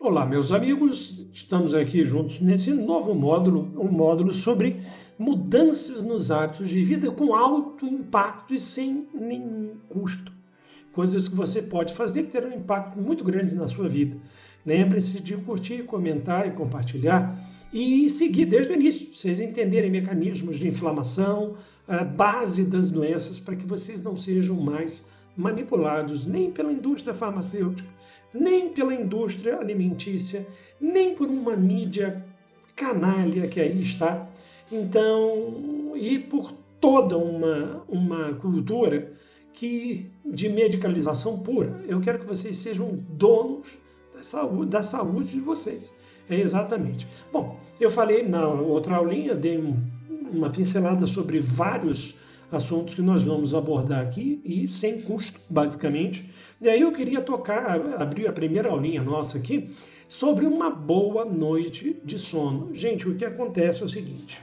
Olá, meus amigos, estamos aqui juntos nesse novo módulo, um módulo sobre mudanças nos hábitos de vida com alto impacto e sem nenhum custo. Coisas que você pode fazer que terão um impacto muito grande na sua vida. Lembre-se de curtir, comentar e compartilhar e seguir desde o início, para vocês entenderem mecanismos de inflamação, a base das doenças, para que vocês não sejam mais manipulados nem pela indústria farmacêutica, nem pela indústria alimentícia, nem por uma mídia canalha que aí está. Então, e por toda uma cultura de medicalização pura. Eu quero que vocês sejam donos da saúde de vocês. É exatamente. Bom, eu falei na outra aulinha, dei uma pincelada sobre vários assuntos que nós vamos abordar aqui e sem custo, basicamente. E aí eu queria abrir a primeira aulinha nossa aqui sobre uma boa noite de sono. Gente, o que acontece é o seguinte: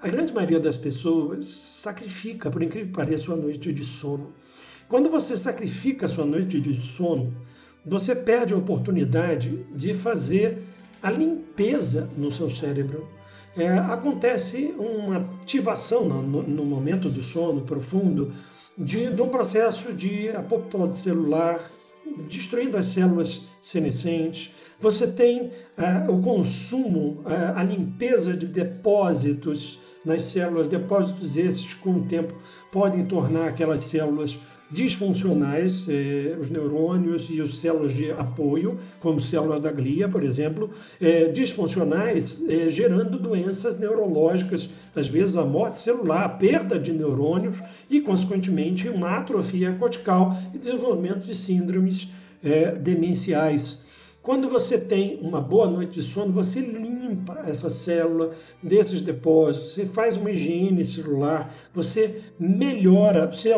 a grande maioria das pessoas sacrifica, por incrível que pareça, a noite de sono. Quando você sacrifica a sua noite de sono, você perde a oportunidade de fazer a limpeza no seu cérebro. Acontece uma ativação no momento do sono profundo de um processo de apoptose celular, destruindo as células senescentes. Você tem o consumo, a limpeza de depósitos nas células, depósitos esses que com o tempo podem tornar aquelas células disfuncionais, os neurônios e as células de apoio, como células da glia, por exemplo, disfuncionais, gerando doenças neurológicas, às vezes a morte celular, a perda de neurônios e, consequentemente, uma atrofia cortical e desenvolvimento de síndromes demenciais. Quando você tem uma boa noite de sono, você limpa essa célula desses depósitos, você faz uma higiene celular, você melhora, você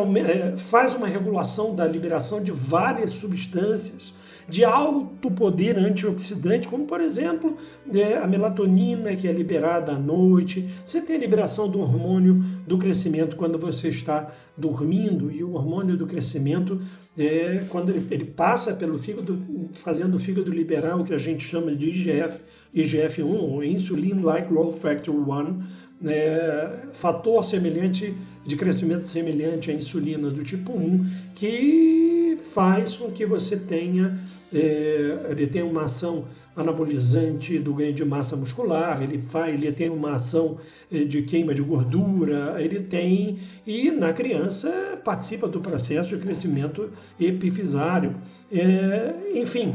faz uma regulação da liberação de várias substâncias de alto poder antioxidante, como, por exemplo, a melatonina, que é liberada à noite. Você tem a liberação do hormônio do crescimento quando você está dormindo, e o hormônio do crescimento, quando ele passa pelo fígado, fazendo o fígado liberar o que a gente chama de IGF-1, ou Insulin-like Growth Factor 1, fator semelhante de crescimento semelhante à insulina do tipo 1, que faz com que você tenha, ele tem uma ação anabolizante do ganho de massa muscular, ele tem uma ação de queima de gordura, e na criança participa do processo de crescimento epifisário. Enfim,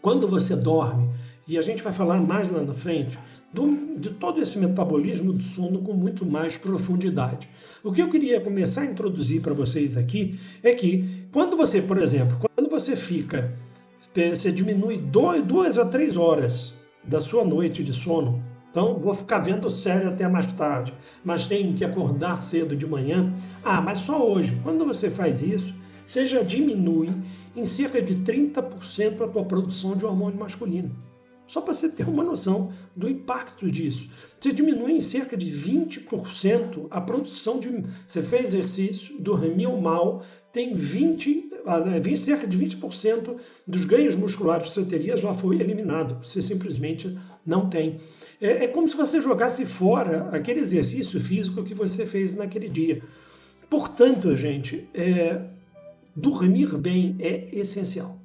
quando você dorme, e a gente vai falar mais lá na frente, de todo esse metabolismo do sono com muito mais profundidade. O que eu queria começar a introduzir para vocês aqui é que quando você, por exemplo, você diminui 2 a 3 horas da sua noite de sono, então vou ficar vendo série até mais tarde, mas tenho que acordar cedo de manhã, mas só hoje. Quando você faz isso, você já diminui em cerca de 30% a tua produção de hormônio masculino. Só para você ter uma noção do impacto disso. Você diminui em cerca de 20% a produção de... Você fez exercício, dormiu mal, tem cerca de 20% dos ganhos musculares que você teria já foi eliminado. Você simplesmente não tem. É como se você jogasse fora aquele exercício físico que você fez naquele dia. Portanto, gente, dormir bem é essencial.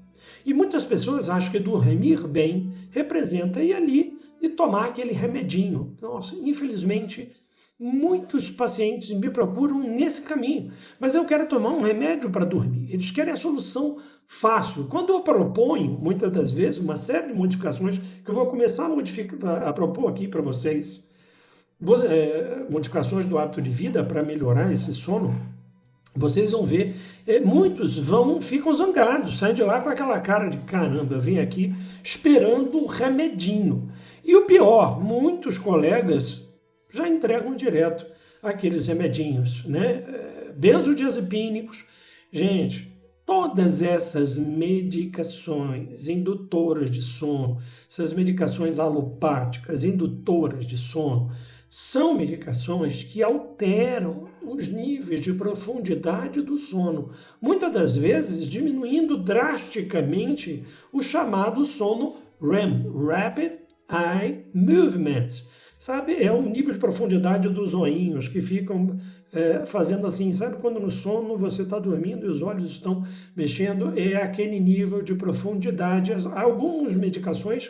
E muitas pessoas acham que dormir bem representa ir ali e tomar aquele remedinho. Nossa, infelizmente, muitos pacientes me procuram nesse caminho. Mas eu quero tomar um remédio para dormir. Eles querem a solução fácil. Quando eu proponho, muitas das vezes, uma série de modificações que eu vou começar a propor aqui para vocês, modificações do hábito de vida para melhorar esse sono, vocês vão ver, muitos ficam zangados, saem de lá com aquela cara de caramba, eu vim aqui esperando o remedinho. E o pior, muitos colegas já entregam direto aqueles remedinhos, né? Benzodiazepínicos. Gente, todas essas medicações indutoras de sono, essas medicações alopáticas indutoras de sono, são medicações que alteram os níveis de profundidade do sono, muitas das vezes diminuindo drasticamente o chamado sono REM, Rapid Eye Movement. Sabe, é o nível de profundidade dos zoinhos que ficam fazendo assim, sabe quando no sono você está dormindo e os olhos estão mexendo? É aquele nível de profundidade. Algumas medicações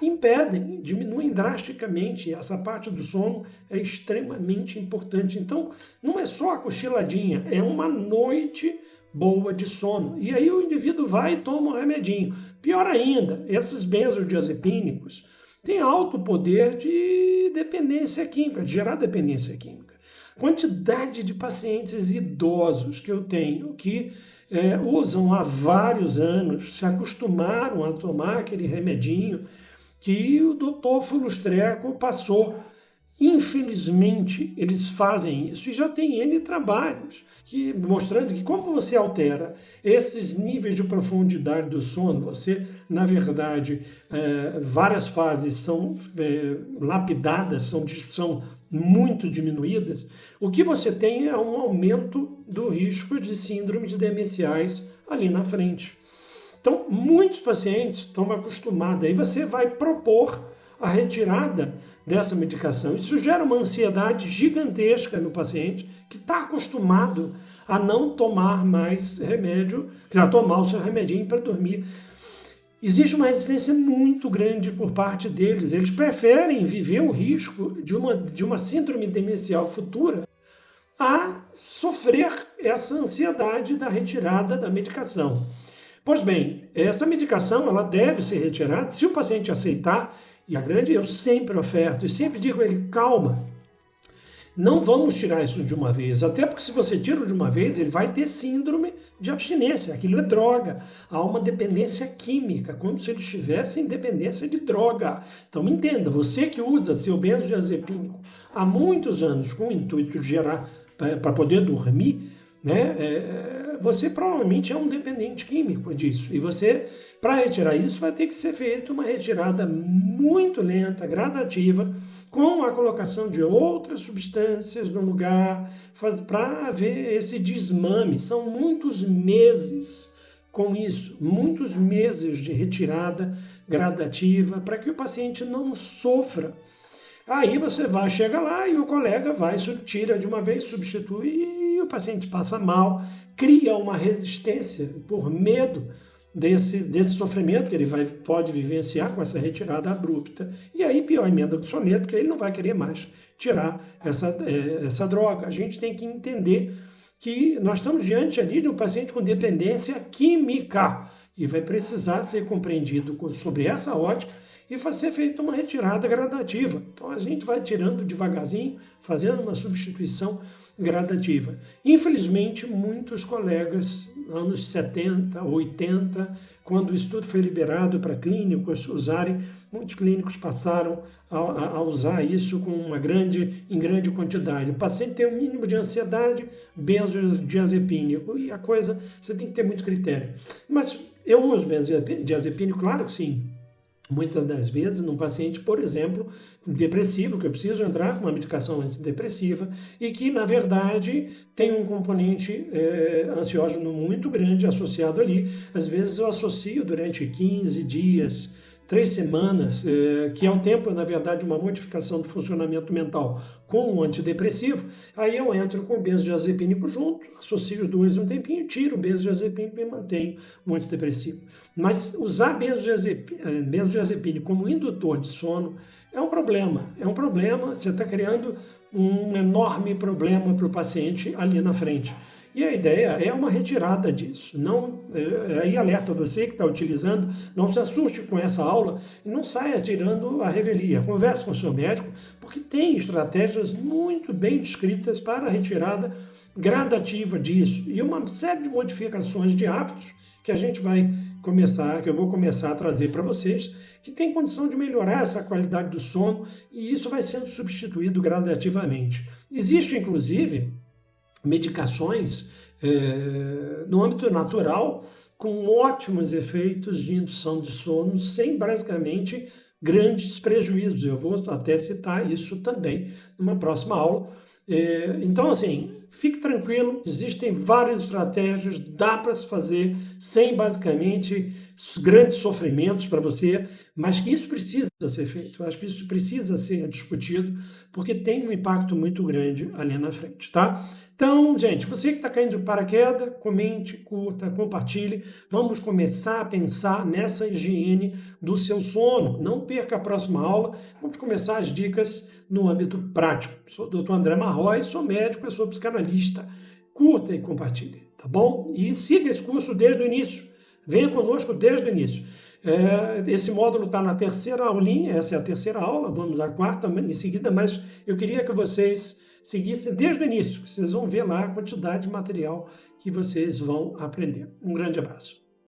impedem, diminuem drasticamente. Essa parte do sono é extremamente importante. Então, não é só a cochiladinha, é uma noite boa de sono. E aí o indivíduo vai e toma um remedinho. Pior ainda, esses benzodiazepínicos têm alto poder de dependência química, de gerar dependência química. Quantidade de pacientes idosos que eu tenho que usam há vários anos, se acostumaram a tomar aquele remedinho que o doutor Fulustreco passou. Infelizmente, eles fazem isso e já tem N trabalhos mostrando que como você altera esses níveis de profundidade do sono, você, na verdade, várias fases são lapidadas, são muito diminuídas, o que você tem é um aumento do risco de síndromes demenciais ali na frente. Então, muitos pacientes estão acostumados, aí você vai propor a retirada dessa medicação. Isso gera uma ansiedade gigantesca no paciente que está acostumado a não tomar mais remédio, a tomar o seu remedinho para dormir. Existe uma resistência muito grande por parte deles. Eles preferem viver o risco de uma síndrome demencial futura a sofrer essa ansiedade da retirada da medicação. Pois bem, essa medicação ela deve ser retirada se o paciente aceitar. E eu sempre oferto e sempre digo a ele, calma, não vamos tirar isso de uma vez, até porque se você tira de uma vez, ele vai ter síndrome de abstinência, aquilo é droga, há uma dependência química, como se ele estivesse em dependência de droga. Então entenda, você que usa seu benzodiazepínico há muitos anos com o intuito de gerar, para poder dormir, né, você provavelmente é um dependente químico disso. E você, para retirar isso, vai ter que ser feita uma retirada muito lenta, gradativa, com a colocação de outras substâncias no lugar, para haver esse desmame. São muitos meses com isso, muitos meses de retirada gradativa, para que o paciente não sofra. Aí você chega lá e o colega tira de uma vez, substitui e o paciente passa mal, cria uma resistência por medo desse sofrimento que ele pode vivenciar com essa retirada abrupta. E aí, pior, emenda do soneto, porque ele não vai querer mais tirar essa droga. A gente tem que entender que nós estamos diante ali de um paciente com dependência química e vai precisar ser compreendido sobre essa ótica e vai ser feita uma retirada gradativa. Então a gente vai tirando devagarzinho, fazendo uma substituição gradativa. Infelizmente, muitos colegas, anos 70, 80, quando o estudo foi liberado para clínicos usarem, muitos clínicos passaram a usar isso em grande quantidade. O paciente tem um mínimo de ansiedade, benzodiazepínico, e a coisa, você tem que ter muito critério. Mas eu uso benzodiazepínico, claro que sim. Muitas das vezes, num paciente, por exemplo, depressivo, que eu preciso entrar com uma medicação antidepressiva e que, na verdade, tem um componente ansiógeno muito grande associado ali. Às vezes eu associo durante 15 dias, 3 semanas, que é o tempo, na verdade, de uma modificação do funcionamento mental com o antidepressivo. Aí eu entro com o benzodiazepínico junto, associo os dois um tempinho, tiro o benzodiazepínico e mantenho o antidepressivo. Mas usar benzodiazepínico como indutor de sono é um problema. É um problema, você está criando um enorme problema para o paciente ali na frente. E a ideia é uma retirada disso. Não, aí alerta você que está utilizando, não se assuste com essa aula e não saia tirando a revelia. Converse com o seu médico, porque tem estratégias muito bem descritas para a retirada gradativa disso. E uma série de modificações de hábitos que a gente vai que eu vou começar a trazer para vocês, que tem condição de melhorar essa qualidade do sono e isso vai sendo substituído gradativamente. Existe, inclusive, medicações no âmbito natural com ótimos efeitos de indução de sono, sem basicamente grandes prejuízos. Eu vou até citar isso também numa próxima aula. Então, assim, fique tranquilo, existem várias estratégias, dá para se fazer sem basicamente grandes sofrimentos para você, mas que isso precisa ser feito. Eu acho que isso precisa ser discutido, porque tem um impacto muito grande ali na frente, tá? Então, gente, você que está caindo de paraquedas, comente, curta, compartilhe. Vamos começar a pensar nessa higiene do seu sono. Não perca a próxima aula. Vamos começar as dicas no âmbito prático. Sou o Dr. André Marroy, sou médico, sou psicanalista. Curta e compartilhe, tá bom? E siga esse curso desde o início. Venha conosco desde o início. Esse módulo está na terceira aulinha, essa é a terceira aula, vamos à quarta em seguida, mas eu queria que vocês seguissem desde o início, vocês vão ver lá a quantidade de material que vocês vão aprender. Um grande abraço.